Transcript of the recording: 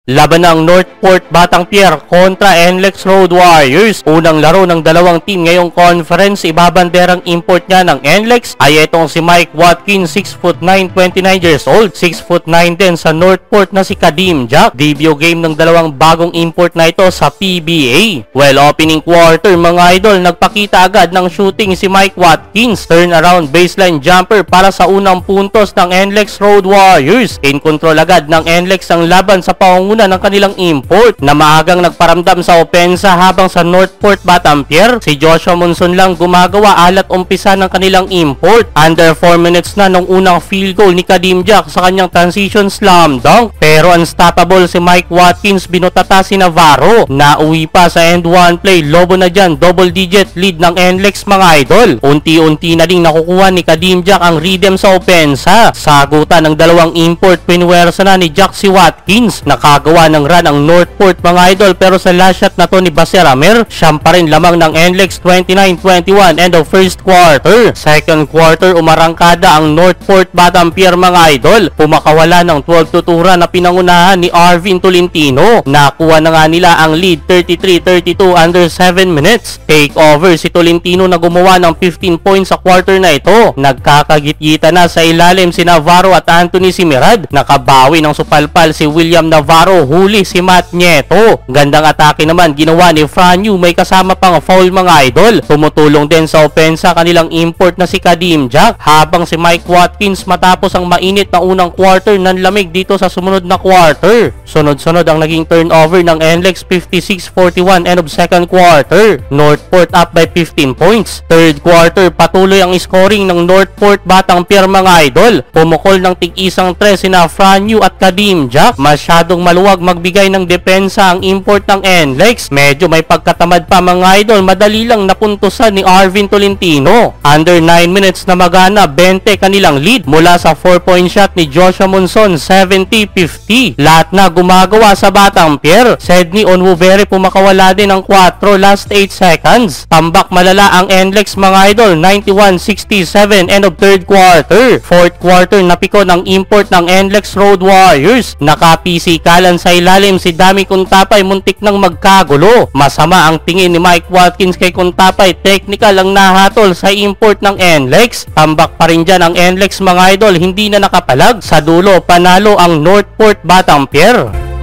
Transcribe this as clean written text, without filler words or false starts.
Laban ng Northport Batang Pier kontra NLEX Road Warriors. Unang laro ng dalawang team ngayong conference, ibabanderang import niya ng NLEX ay itong si Mike Watkins, 6'9", 29 years old. 6'9" din sa Northport na si Kadim Jack. Debut game ng dalawang bagong import na ito sa PBA. Well, opening quarter mga idol, nagpakita agad ng shooting si Mike Watkins. Turnaround baseline jumper para sa unang puntos ng NLEX Road Warriors. In control agad ng NLEX ang laban sa paunguna ng kanilang import na maagang nagparamdam sa opensa, habang sa Northport Batang Pier si Joshua Monson lang gumagawa alat umpisa ng kanilang import. Under 4 minutes na nung unang field goal ni Kadim Jack sa kanyang transition slam dunk, pero unstoppable si Mike Watkins, binutata si Navarro. Nauwi pa sa end 1 play, lobo na dyan, double digit lead ng NLEX mga idol. Unti-unti na ding nakukuha ni Kadim Jack ang rhythm sa opensa. Sagutan ng dalawang import, pinwersa na ni Jack si Watkins. Nakagawa ng run ang Northport mga idol, pero sa last shot na to ni Baser Amer, siyam pa rin lamang ng NLEX. 29-21 end of first quarter. Second quarter, umarangkada ang Northport Batang Pier mga idol. Pumakawala ng 12-2 run na pinangunahan ni Arvin Tolentino. Nakuha na nga nila ang lead 33-32 under 7 minutes. Take over si Tolentino na gumawa ng 15 points sa quarter na ito. Nagkakagit-gita na sa ilalim si Navarro at Anthony Simirad. Nakabawi ng supalpal si William Navarro, huli si Matt Nieto. Gandang atake naman ginawa ni Franyu, may kasama pang foul mga idol. Tumutulong din sa opensa kanilang import na si Kadim Jack, habang si Mike Watkins matapos ang mainit na unang quarter nanlamig dito sa sumunod na quarter. Sunod-sunod ang naging turnover ng NLEX. 56-41 end of second quarter. Northport up by 15 points. Third quarter, patuloy ang scoring ng Northport Batang Pier mga idol. Pumukol ng tig-isang tres sina Franyu at Kadim Jack. Masyadong maluwag magbigay ng depensa ang import ng NLEX. Medyo may pagkatamad pa mga idol, madali lang napuntusan ni Arvin Tolentino. Under 9 minutes na magana, 20 kanilang lead mula sa 4-point shot ni Joshua Monson. 70-50 lahat na gumagawa sa Batang Pier. Sydney Onwuvere pumakawala din ng 4 last 8 seconds. Tambak malala ang NLEX mga idol. 91-67 end of third quarter. Fourth quarter, napiko ng import ng NLEX Road Warriors. Nakapisikalan sa ilalim si Dami Kuntapay, muntik nang magkagulo. Masama ang tingin ni Mike Watkins kay Kuntapay, technical ang nahatol sa import ng NLEX. Tambak pa rin dyan ang NLEX mga idol, hindi na nakapalag. Sa dulo, panalo ang Northport Batang Pier.